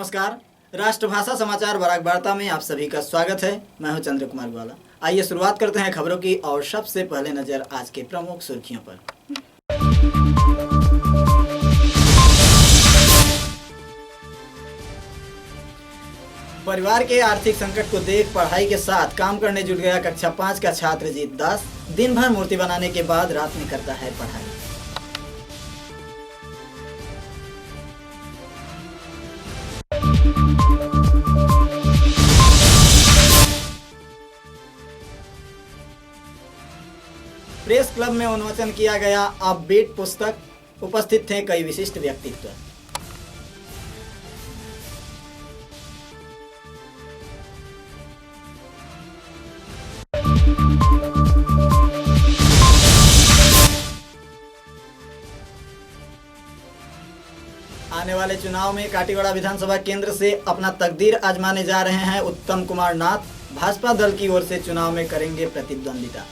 नमस्कार। राष्ट्रभाषा समाचार बराक वार्ता में आप सभी का स्वागत है। मैं हूं चंद्र कुमार ग्वाला। आइए शुरुआत करते हैं खबरों की और सबसे पहले नजर आज के प्रमुख सुर्खियों पर। परिवार के आर्थिक संकट को देख पढ़ाई के साथ काम करने जुट गया कक्षा 5 का छात्र जीत दास। दिन भर मूर्ति बनाने के बाद रात में करता है पढ़ाई। प्रेस क्लब में उन्मोचन किया गया अपबीट पुस्तक। उपस्थित थे कई विशिष्ट व्यक्तित्व। आने वाले चुनाव में काटीगोड़ा विधानसभा केंद्र से अपना तकदीर आजमाने जा रहे हैं उत्तम कुमार नाथ। भाजपा दल की ओर से चुनाव में करेंगे प्रतिद्वंदिता।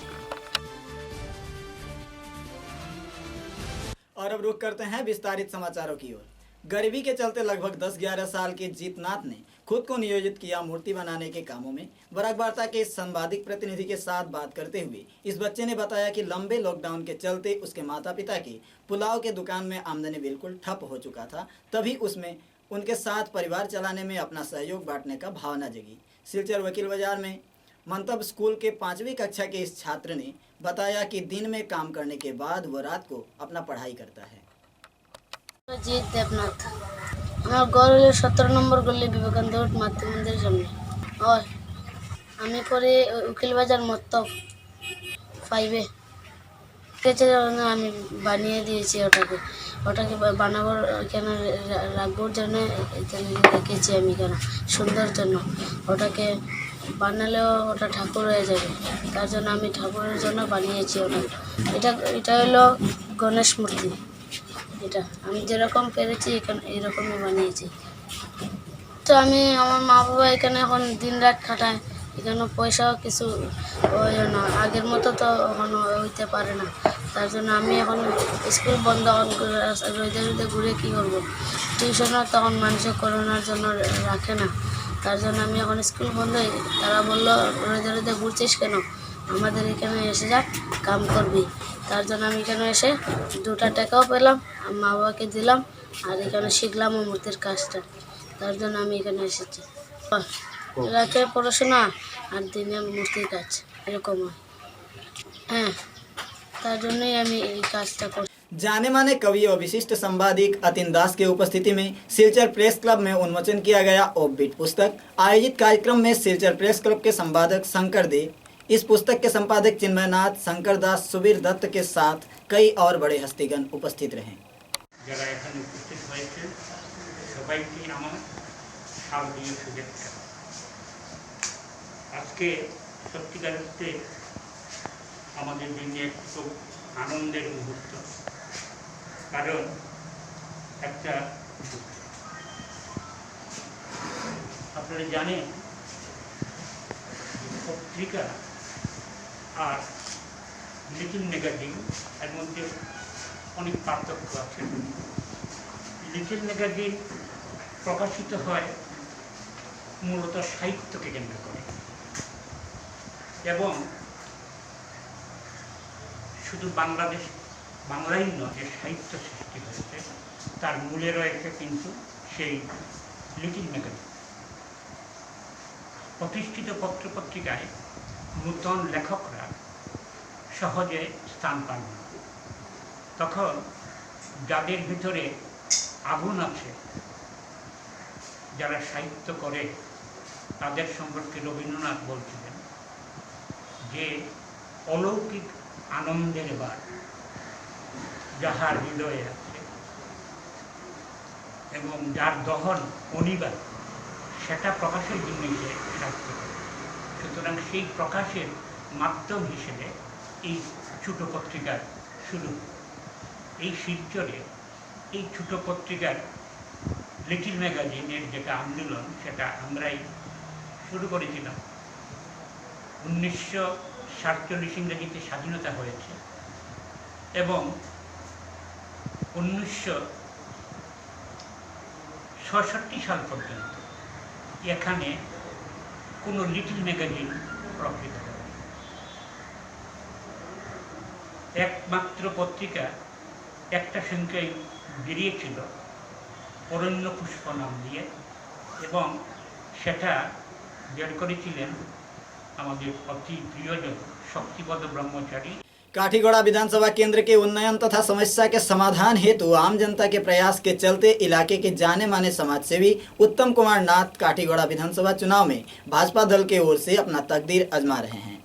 और अब रुख करते हैं विस्तारित समाचारों की ओर। गरीबी के चलते लगभग 10-11 साल के जीतनाथ ने खुद को नियोजित किया मूर्ति बनाने के कामों में। बराक वार्ता के संवादिक प्रतिनिधि के साथ बात करते हुए इस बच्चे ने बताया कि लंबे लॉकडाउन के चलते उसके माता पिता की पुलाव के दुकान में आमदनी बिल्कुल ठप हो चुका था। तभी उसमें उनके साथ परिवार चलाने में अपना सहयोग बांटने का भावना जगी। सिलचर वकील बाजार में मंतब स्कूल के 5वीं कक्षा के इस छात्र ने बताया कि दिन में काम करने के बाद वो रात को अपना पढ़ाई करता है। जीत देवनाथ, আমার ঘর হলো 17 নম্বর গলি বিবেকানন্দ মাতৃ মন্দিরের সামনে। और আমি পরে উকিল বাজার মত্তব 5-এ আমি বানিয়ে দিয়েছি। ওটাকে বানাবার কেন রাখবার জন্য রেখেছি আমি, কেন সুন্দর জন্য। ওটাকে বানালেও ওটা ঠাকুর হয়ে যাবে, তার জন্য আমি ঠাকুরের জন্য বানিয়েছি ওটা। এটা হলো গণেশ মূর্তি। এটা আমি যেরকম পেরেছি এরকমই বানিয়েছি। তো আমি আমার মা বাবা এখানে এখন দিন রাত খাটায়, এখানে পয়সাও কিছু হয় না, আগের মতো তো এখন হইতে পারে না। তার জন্য আমি এখন স্কুল বন্ধ রোদে রোদে ঘুরে কী করবো। টিউশনও তখন মানুষের করোনার জন্য রাখে না, তার জন্য আমি এখন স্কুল বন্ধ। তারা বললো রোদে রোদে ঘুরছিস কেন, আমাদের এখানে এসে যা, কাম করবি। তার জন্য আমি এখানে এসে 2টা টাকাও পেলাম, মা বাবাকে দিলাম, আর এখানে শিখলামও মূর্তির কাজটা। তার জন্য আমি এখানে এসেছি। রাতে পড়াশোনা আর দিনে মূর্তির কাজ, এরকম হয়। হ্যাঁ, তার জন্যই আমি এই কাজটা করি। जाने माने कवि और विशिष्ट संवादिक अतिन दास के उपस्थिति में सिलचर प्रेस क्लब में उन्मोचन किया गया अपबीट पुस्तक। आयोजित कार्यक्रम में सिलचर प्रेस क्लब के संपादक शंकर देव, इस पुस्तक के संपादक चिन्मयनाथ, शंकर दास, सुबीर दत्त के साथ कई और बड़े हस्तीगण उपस्थित रहे। আজকে সত্যিকার অর্থে আমাদের দিনে একটু আনন্দের মুহূর্ত, কারণ একটা আপনারা জানেন পত্রিকা আর লিটিল ম্যাগাজিন এর মধ্যে অনেক পার্থক্য আছে। লিটিল ম্যাগাজিন প্রকাশিত হয় মূলত সাহিত্যকে কেন্দ্র করে, এবং শুধু বাংলাই নয়, যে সাহিত্য সৃষ্টি হয়েছে তার মূলে রয়েছে কিন্তু সেই লিটিল ম্যাগাজিন। প্রতিষ্ঠিত পত্রপত্রিকায় নূতন লেখকরা সহজে স্থান পান না। তখন যাদের ভিতরে আগুন আছে, যারা সাহিত্য করে, তাদের সম্পর্কে রবীন্দ্রনাথ বলছিলেন যে অলৌকিক আনন্দের বার যাহার হৃদয়ে আছে এবং যার দহন অনিবার্য, সেটা প্রকাশের জন্য সে সাহিত্য করে। সুতরাং সেই প্রকাশের মাধ্যম হিসেবে এই ছোটো পত্রিকার শুরু। এই শিলচরে এই ছোটো পত্রিকার লিটিল ম্যাগাজিনের যেটা আন্দোলন, সেটা আমরাই শুরু করেছিলাম। 1947 ইংরেজিতে স্বাধীনতা হয়েছে এবং 1947 সাল পর্যন্ত এখানে কোনো লিটল ম্যাগাজিন প্রকাশিত হয়। একমাত্র পত্রিকা একটা সংখ্যায় বেরিয়েছিল অরণ্য পুষ্প নাম দিয়ে, এবং সেটা বের করেছিলেন আমাদের অতি প্রিয়জন शक्तिपद ब्रह्मचारी। काठीगोड़ा विधानसभा केंद्र के उन्नयन तथा समस्या के समाधान हेतु आम जनता के प्रयास के चलते इलाके के जाने माने समाजसेवी उत्तम कुमार नाथ काठीगोड़ा विधानसभा चुनाव में भाजपा दल के ओर से अपना तकदीर आजमा रहे हैं।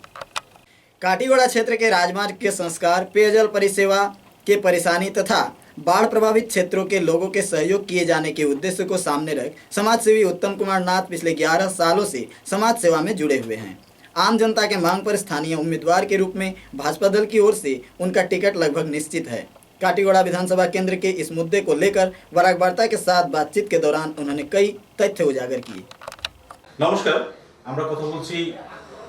काठीगोड़ा क्षेत्र के राजमार्ग के संस्कार, पेयजल परिसेवा के परेशानी तथा बाढ़ प्रभावित क्षेत्रों के लोगों के सहयोग किए जाने के उद्देश्य को सामने रख समाजसेवी उत्तम कुमार नाथ पिछले 11 सालों से समाज सेवा में जुड़े हुए हैं। आम जनता के मांग पर स्थानीय उम्मीदवार के रूप में भाजपा दल की ओर से उनका टिकट लगभग निश्चित है। काठीगोड़ा विधानसभा केंद्र के इस मुद्दे को लेकर वार्ता के साथ बातचीत के दौरान उन्होंने कई तथ्य उजागर किए। नमस्कार, আমরা কথা বলছি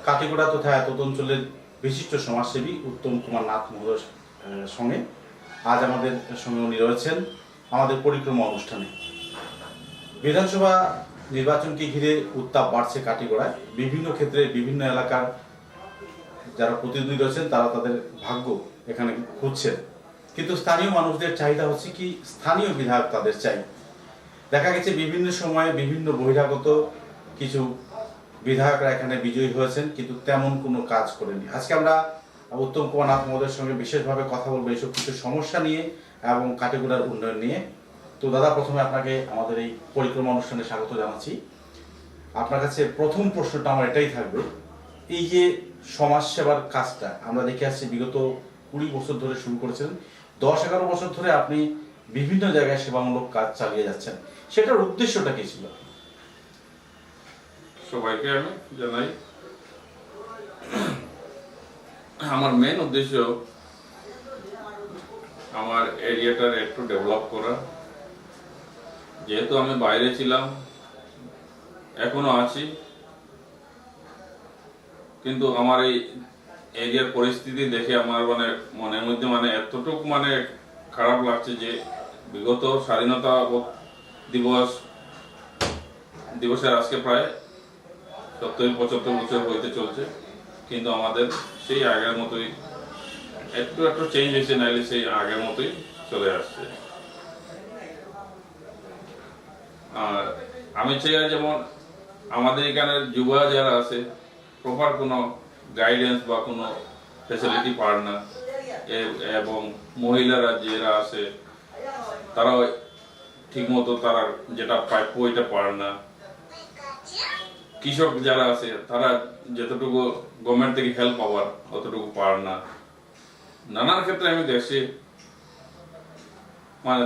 কাঠিগোড়া তথা এতদ অঞ্চলের বিশিষ্ট সমাজসেবী উত্তম কুমার নাথ মহোদয়ের সঙ্গে। আজ আমাদের সঙ্গে উনি রয়েছেন আমাদের পরিক্রমা অনুষ্ঠানে। বিধানসভা নির্বাচনকে ঘিরে উত্তাপ বাড়ছে কাঠিগোড়ায়। বিভিন্ন ক্ষেত্রে বিভিন্ন এলাকার যারা প্রতিনিধি রয়েছেন তারা তাদের ভাগ্য এখানে খুঁজছেন, কিন্তু স্থানীয় মানুষদের চাহিদা হচ্ছে কি স্থানীয় বিধায়ক তাদের চাই। দেখা গেছে বিভিন্ন সময়ে বিভিন্ন বহিরাগত কিছু বিধায়করা এখানে বিজয়ী হয়েছেন, কিন্তু তেমন কোনো কাজ করেনি। আজকে আমরা উত্তম কুমার নাথ মহোদয়ের সঙ্গে বিশেষভাবে কথা বলবো এইসব কিছু সমস্যা নিয়ে এবং কাঠিগোড়ার উন্নয়ন নিয়ে। তো দাদা, প্রথমে আপনাকে আমাদের এই পরিক্রমা অনুষ্ঠানে স্বাগত জানাচ্ছি। আপনার কাছে প্রথম প্রশ্নটা আমার এটাই থাকবে, এই যে সমাজ সেবার কাজটা আমরা দেখে আসছি বিগত 20 বছর ধরে শুরু করেছেন, 10-11 বছর ধরে আপনি বিভিন্ন জায়গায় সেবামূলক কাজ চালিয়ে যাচ্ছেন, সেটার উদ্দেশ্যটা কি ছিল? সবাইকে আমি জানাই, আমার মেন উদ্দেশ্য আমার এরিয়াটার একটু ডেভেলপ করা। যেহেতু আমি বাইরে ছিলাম, এখনো আছি, কিন্তু আমার এই এরিয়ার পরিস্থিতি দেখে আমার মনের মধ্যে এতটুকু খারাপ লাগছে যে বিগত স্বাধীনতা দিবসের আজকে প্রায় 70-75 বছর হইতে চলছে, কিন্তু আমাদের সেই আগের মতোই একটু চেঞ্জ হয়েছে, নাইলে সেই আগের মতোই চলে আসছে। আর আমি চাই যেমন আমাদের এখানে যুবা যারা আছে প্রপার কোনো গাইডেন্স বা কোনো ফ্যাসিলিটি পায় না, এবং মহিলারা যারা আছে তারা ঠিকমতো তারা যেটা প্রাপ্য ওইটা পায় না। কৃষক যারা আছে তারা যতটুকু গভর্নমেন্ট থেকে হেল্প পাওয়ার অতটুকু পায় না। নানান ক্ষেত্রে আমি দেখছি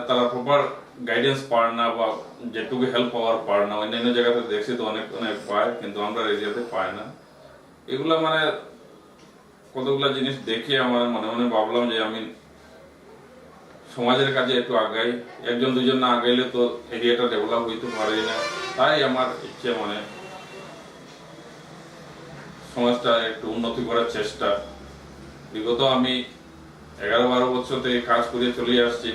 তারা প্রপার গাইডেন্স পায় না বা যেটুকু হেল্প পাওয়ার পায় না। অন্যান্য জায়গাতে দেখছি তো অনেক পায়, কিন্তু আমরা এরিয়াতে পাই না। এগুলা কতগুলা জিনিস দেখে আমার মনে ভাবলাম যে আমি সমাজের কাজে একটু আগাই। একজন দুজন না আগাইলে তো এরিয়াটা ডেভেলপ হইতে পারে না। তাই আমার ইচ্ছে সমাজটা একটু উন্নতি করার চেষ্টা। বিগত আমি 11-12 বছর থেকে কাজ করে চলে আসছি।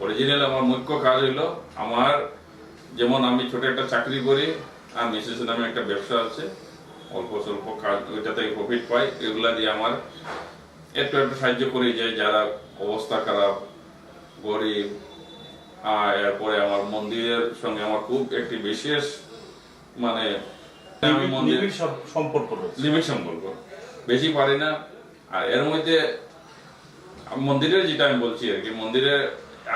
অরিজিনাল আমার মুখ্য কাজ হইলো আমার, যেমন আমি ছোট একটা চাকরি করি আর মিসেস নামে একটা ব্যবসা আছে, অল্প স্বল্প কাজ, ওইটা থেকে প্রফিট পাই। এগুলা দিয়ে আমার একটু সাহায্য করি যে যারা অবস্থা খারাপ, গরিব। এরপরে আমার মন্দিরের সঙ্গে আমার খুব একটি বিশেষ সম্পর্ক, বেশি পারি না। আর এর মধ্যে মন্দিরের যেটা আমি বলছি আর কি, মন্দিরে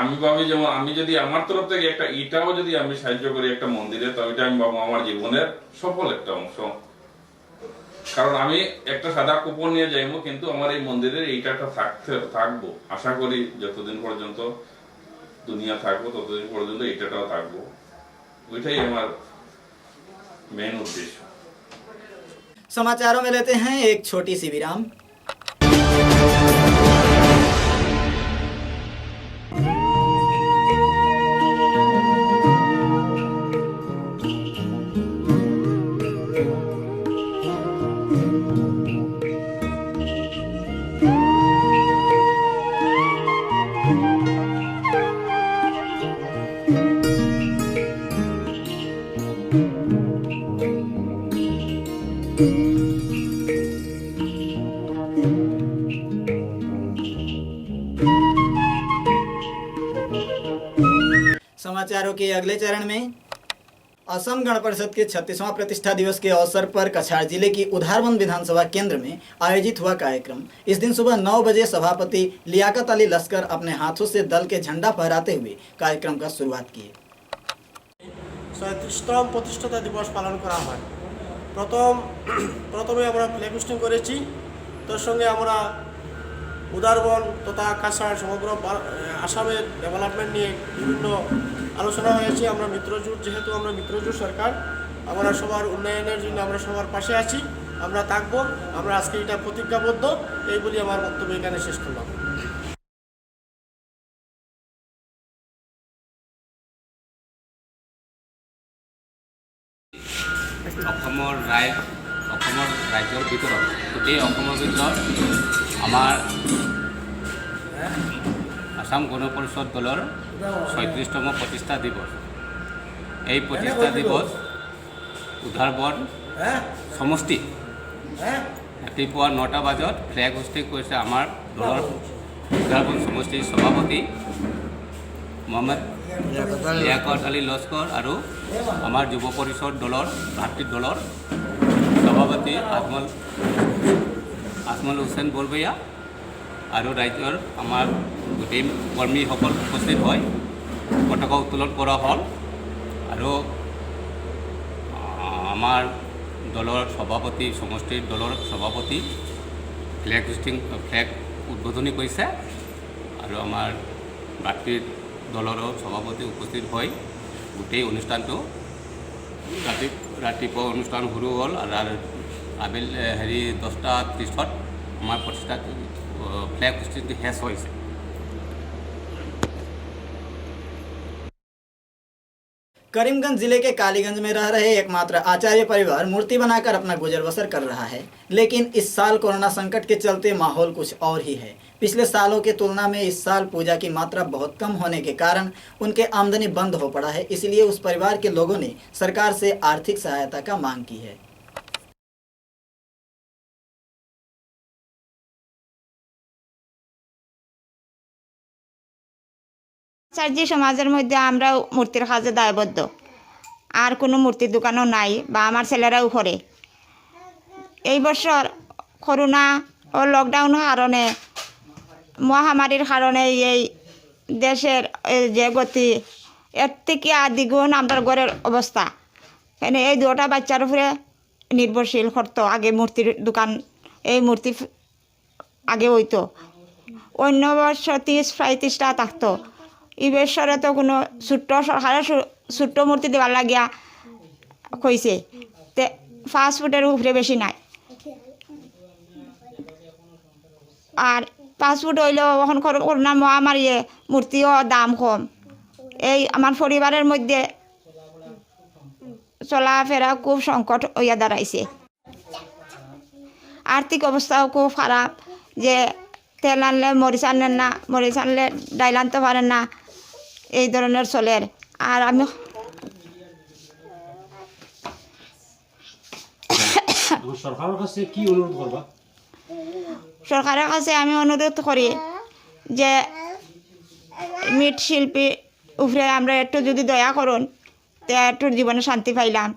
আমি ভাবি যেমন আমি যদি আমার তরফ থেকে একটা ইটাও যদি আমি সাহায্য করি একটা মন্দিরে, তো ওইটা আমি ভাবো আমার জীবনের সফল একটা অংশ। কারণ আমি একটা সাদা কুপন নিয়ে যাইবো, কিন্তু আমার এই মন্দিরের এইটাটা থাকবো। আশা করি যতদিন পর্যন্ত দুনিয়া থাকবো ততদিন পর্যন্ত এইটাটাও থাকবো। ওইটাই আমার मेन उद्देश्य। समाचारों में लेते हैं एक छोटी सी विराम। समाचारों के अगले चरण में असम गण परिषद के 36वां प्रतिष्ठा दिवस के अवसर पर कछार जिले की उधारबंद विधानसभा केंद्र में आयोजित हुआ कार्यक्रम। इस दिन सुबह 9 बजे सभापति लियाकत अली लश्कर अपने हाथों से दल के झंडा फहराते हुए कार्यक्रम का शुरुआत किए। 37তম প্রতিষ্ঠাতা দিবস পালন করা হয়। প্রথমে আমরা ফ্ল্যাগ হোস্টিং করেছি, তার সঙ্গে আমরা উদারবন তথা কাছাড় সমগ্র আসামের ডেভেলপমেন্ট নিয়ে বিভিন্ন আলোচনা হয়েছে। আমরা মিত্রজোট, যেহেতু আমরা মিত্রজোট সরকার, আমরা সবার উন্নয়নের জন্য আমরা সবার পাশে আছি, আমরা থাকবো। আমরা আজকে এটা প্রতিজ্ঞাবদ্ধ, এই বলি আমার বক্তব্য এখানে শেষ করলাম। অসমৰ ৰাজ্যৰ ভিতৰত গোটেই অসমৰ ভিতৰত আমাৰ আসাম গণ পৰিষদ দলৰ 37তম প্ৰতিষ্ঠা দিৱস। এই প্ৰতিষ্ঠা দিৱস উধাৰবন সমষ্টি ৰাতিপুৱা 9টা বজাত ফ্লেগ হোষ্টিং কৰিছে আমাৰ দলৰ উধাৰবন সমষ্টিৰ সভাপতি মোহাম্মদ লিয়াকত আলী লস্কৰ আৰু আমাৰ যুৱ পৰিষদ দলৰ ভাতৃ দলৰ সভাপতি আজমল হুছেইন বৰবৈয়া আৰু ৰাজ্যৰ আমাৰ গোটেই কৰ্মীসকল উপস্থিত হয়। পতাকা উত্তোলন কৰা হ'ল আৰু আমাৰ দলৰ সভাপতি, সমষ্টিৰ দলৰ সভাপতি ফ্লেগ উদ্বোধনী কৰিছে আৰু আমাৰ ভাতৃৰ দলৰো সভাপতি উপস্থিত হৈ গোটেই অনুষ্ঠানটো ৰাতিপুৱা অনুষ্ঠান শুরু হ'ল আৰু আবেলি 10টা 30ত আমাৰ প্ৰতিষ্ঠা ফ্লেগ হোষ্টিংটো শেষ হৈছে। करीमगंज जिले के कालीगंज में रह रहे एकमात्र आचार्य परिवार मूर्ति बनाकर अपना गुजर बसर कर रहा है, लेकिन इस साल कोरोना संकट के चलते माहौल कुछ और ही है। पिछले सालों के तुलना में इस साल पूजा की मात्रा बहुत कम होने के कारण उनके आमदनी बंद हो पड़ा है। इसलिए उस परिवार के लोगों ने सरकार से आर्थिक सहायता का मांग की है। চার্জি সমাজের মধ্যে আমরাও মূর্তির কাজে দায়বদ্ধ। আর কোনো মূর্তির দোকানও নাই বা আমার ছেলেরাও করে। এই বছর করোনা ও লকডাউনের কারণে, মহামারীর কারণে এই দেশের যে গতি, এর থেকে দ্বিগুণ আমার ঘরের অবস্থা। এখানে এই দুটা বাচ্চার উপরে নির্ভরশীল করতো। আগে মূর্তির দোকান, এই মূর্তি আগে হইতো। অন্য বছর 30-35টা থাকতো। এই বছরে তো কোনো ছোট্ট সরকারের ছোট্ট মূর্তি দেওয়ার লাগিয়া কইছে, তে 5 ফুটের উপরে বেশি নাই। আর 5 ফুট হইলেও এখন করোনা মহামারীয়ে মূর্তিও দাম কম। এই আমার পরিবারের মধ্যে চলাফেরা খুব সংকট হইয়া দাঁড়াইছে। আর্থিক অবস্থাও খুব খারাপ, যে তেল আনলে মরিচ আনেন না, মরিচ আনলে ডাইল আনতে পারেন না, এই ধরনের চলের। আর আমি সরকারের কাছে কি অনুরোধ করবা? সরকারের কাছে আমি অনুরোধ করি যে মৃৎ শিল্পী উপরে আমরা একটু যদি দয়া করুন, তে একটু জীবনে শান্তি পাইলাম।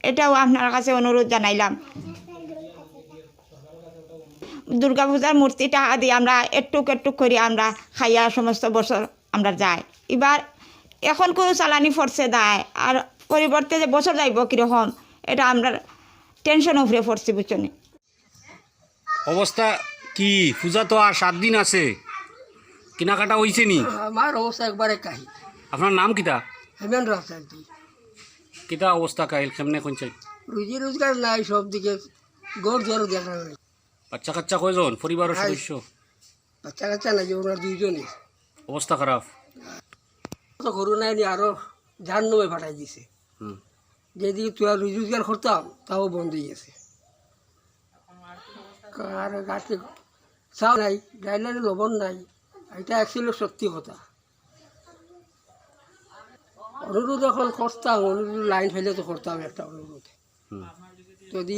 এটাও আপনার কাছে অনুরোধ জানাইলাম। দুর্গা পূজার মূর্তি টাকা দিয়ে আমরা একটুক করে আমরা খাইয়া সমস্ত বছর আমরা যাই। এবার এখন কেউ চালানি পড়ছে দেয়, আর পরিবর্তে যে বছর যাইব কীরকম, এটা আমরা টেনশন উপরে পড়ছি, বুঝছেন। অবস্থা কি? পূজা তো আর 7 দিন আছে, কেনাকাটা হয়েছে নি? আমার অবস্থা একবারে কাহি। আপনার নাম কিতা? হেমেন্দ্র হাসান। কিতা অবস্থা কাহিল? কেমনে কোনছে? রুজি রোজগার নাই, সব দিকে গড় জোর দেখা নাই। বাচ্চা কাচ্চা কয়জন পরিবারের সদস্য? বাচ্চা কাচ্চা নাই, ওনার 2জনই। অবস্থা খারাপ। তো করোনায় নিয়ে আরো জাহান্নামে পাঠাই দিছে। যেদিকে তুই আর রুজি রোজগার করতাম, তাও বন্ধ হয়ে গেছে। আর গাছে চাও নাই, ডাইলারে লবণ নাই, এটা অ্যাকচুয়ালি সত্যি কথা। অনুরোধ এখন করতাম, অনুরোধ লাইন ফেলে তো করতাম একটা অনুরোধ। যদি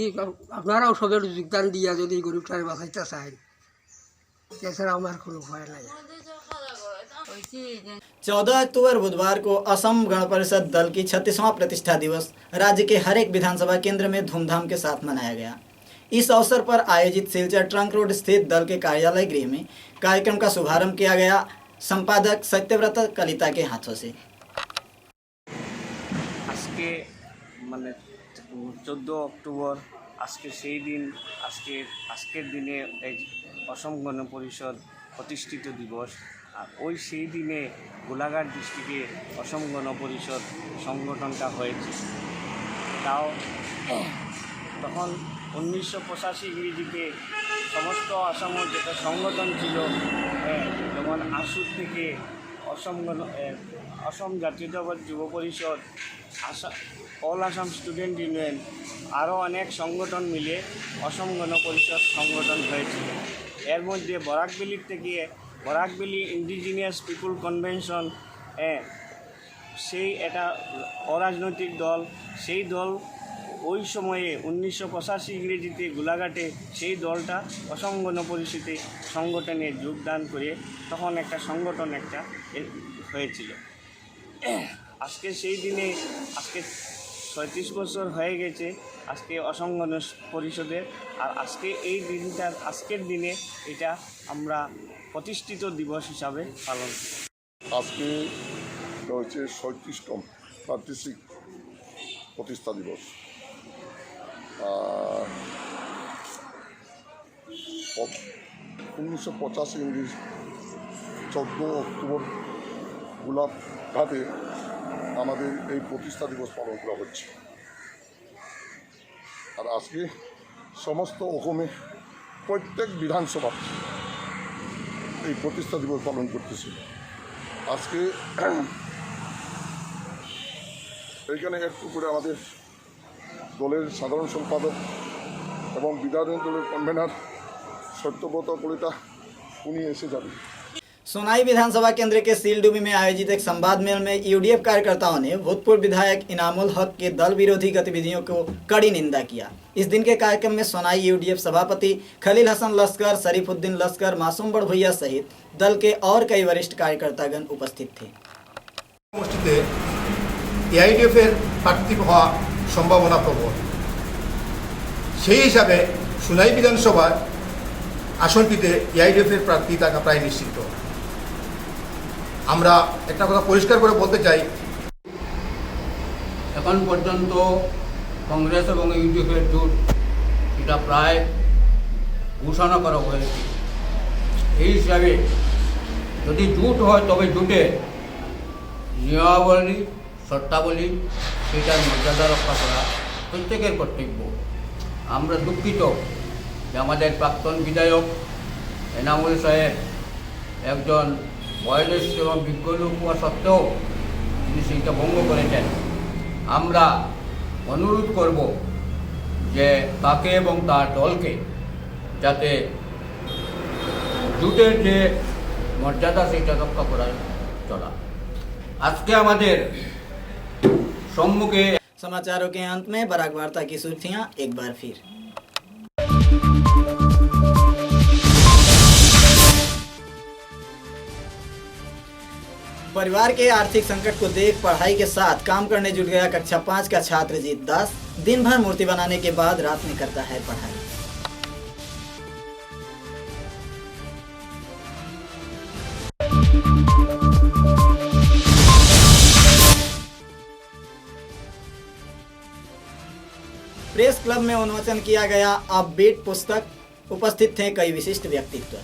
আপনারাও সবের যোগদান দিয়া যদি গরিবটারে বাঁচাইতে চান, এছাড়া আমার কোনো ভয় নাই। 14 अक्टूबर बुधवार को असम गण परिषद दल की 36वां प्रतिष्ठा दिवस राज्य के हर एक विधानसभा केंद्र में धूमधाम के साथ मनाया गया। इस अवसर पर आयोजित सिलचर ट्रंक रोड स्थित दल के कार्यालय गृह में कार्यक्रम का शुभारंभ किया गया संपादक सत्यव्रत कलिता के हाथों से। আজকে মানে 14 অক্টোবর আজকে সেই দিন, আজকের দিনে এই অসম গণ পরিষদ প্রতিষ্ঠিত দিবস। আর ওই সেই দিনে গোলাঘাট ডিস্ট্রিক্টে অসম গণ পরিষদ সংগঠনটা হয়েছে। তাও তখন 1985 ইংরেজিতে সমস্ত আসামের যেটা সংগঠন ছিল, যেমন আসুর থেকে অসম জাতীয়তাবাদী যুব পরিষদ, অল আসাম স্টুডেন্ট ইউনিয়ন, আরও অনেক সংগঠন মিলে অসম গণ পরিষদ সংগঠন হয়েছিল। এর মধ্যে বরাকবেলির থেকে বরাকবেলি ইন্ডিজিনিয়াস পিপুল কনভেনশন, সেই একটা অরাজনৈতিক দল, সেই দল ওই সময়ে 1985 ইংরেজিতে গোলাঘাটে সেই দলটা অসম গণ পরিষদে সংগঠনে যোগদান করে তখন একটা সংগঠন হয়েছিল। আজকে সেই দিনে আজকে 36 বছর হয়ে গেছে আজকে অসম গণ পরিষদের। আর আজকে এই দিনটার আজকের দিনে এটা আমরা প্রতিষ্ঠিত দিবস হিসাবে পালন করি। আজকে হচ্ছে 37তম প্রাতিষ্ঠানিক প্রতিষ্ঠা দিবস। 1985 ইংরেজি 14 অক্টোবর গোলাঘাটে আমাদের এই প্রতিষ্ঠা দিবস পালন করা হচ্ছে। আর আজকে সমস্ত অসমে প্রত্যেক বিধানসভা এই প্রতিষ্ঠা দিবস পালন করতেছে। আজকে এইখানে একটু করে আমাদের দলের সাধারণ সম্পাদক এবং বিধায়ক দলের কনভেনার সত্যব্রত কলিতা উনি এসে যাবেন। सोनाई विधानसभा केंद्र के सीलडुबी में आयोजित एक संवाद मेल में यूडीएफ कार्यकर्ताओं ने भूतपूर्व विधायक इनामुल हक के दल विरोधी गतिविधियों को कड़ी निंदा किया। इस दिन के कार्यक्रम में सोनाई यूडीएफ सभापति खलील हसन लश्कर, शरीफुद्दीन लश्कर, मासूम बड़ भैया सहित दल के और कई वरिष्ठ कार्यकर्तागण उपस्थित थे। এআইডিএফের প্রার্থী হওয়া সম্ভাবনা প্রবল, সেই হিসাবে সোনাই বিধানসভার আসনটিতে এআইডিএফের প্রার্থী থাকা প্রায় নিশ্চিত। আমরা একটা কথা পরিষ্কার করে বলতে চাই, এখন পর্যন্ত কংগ্রেস এবং ইউডিএফের জোট এটা প্রায় ঘোষণা করা হয়েছে। এই হিসাবে যদি জোট হয় তবে জোটে নিয়মাবলী শর্তাবলী সেটার মর্যাদা রক্ষা করা প্রত্যেকের কর্তব্য। আমরা দুঃখিত যে আমাদের প্রাক্তন বিধায়ক এনামুল সাহেব একজন বয়োজ্যেষ্ঠ এবং বিজ্ঞ লোক হওয়া সত্ত্বেও তিনি সেইটা ভঙ্গ করেছেন। আমরা অনুরোধ করব যে তাকে এবং তার দলকে যাতে জোটের যে মর্যাদা সেটা রক্ষা করা চলা। আজকে আমাদের সম্মুখে समाचारों के अंत में बराक वार्ता की सुर्खियां एक बार फिर। परिवार के आर्थिक संकट को देख पढ़ाई के साथ काम करने जुट गया कक्षा 5 का छात्र जीत दास। दिन भर मूर्ति बनाने के बाद रात में करता है पढ़ाई। प्रेस क्लब में उन्मोचन किया गया अपबीट पुस्तक। उपस्थित थे कई विशिष्ट व्यक्तित्व।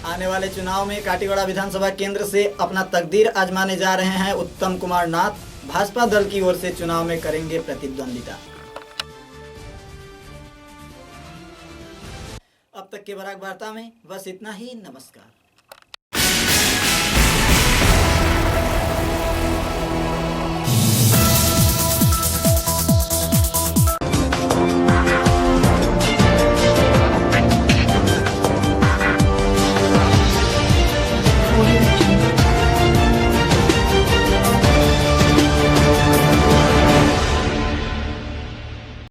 आने वाले चुनाव में काटीगोड़ा विधानसभा केंद्र से अपना तकदीर आजमाने जा रहे हैं उत्तम कुमार नाथ। भाजपा दल की ओर से चुनाव में करेंगे प्रतिद्वंदिता। अब तक के बराक वार्ता में बस इतना ही। नमस्कार।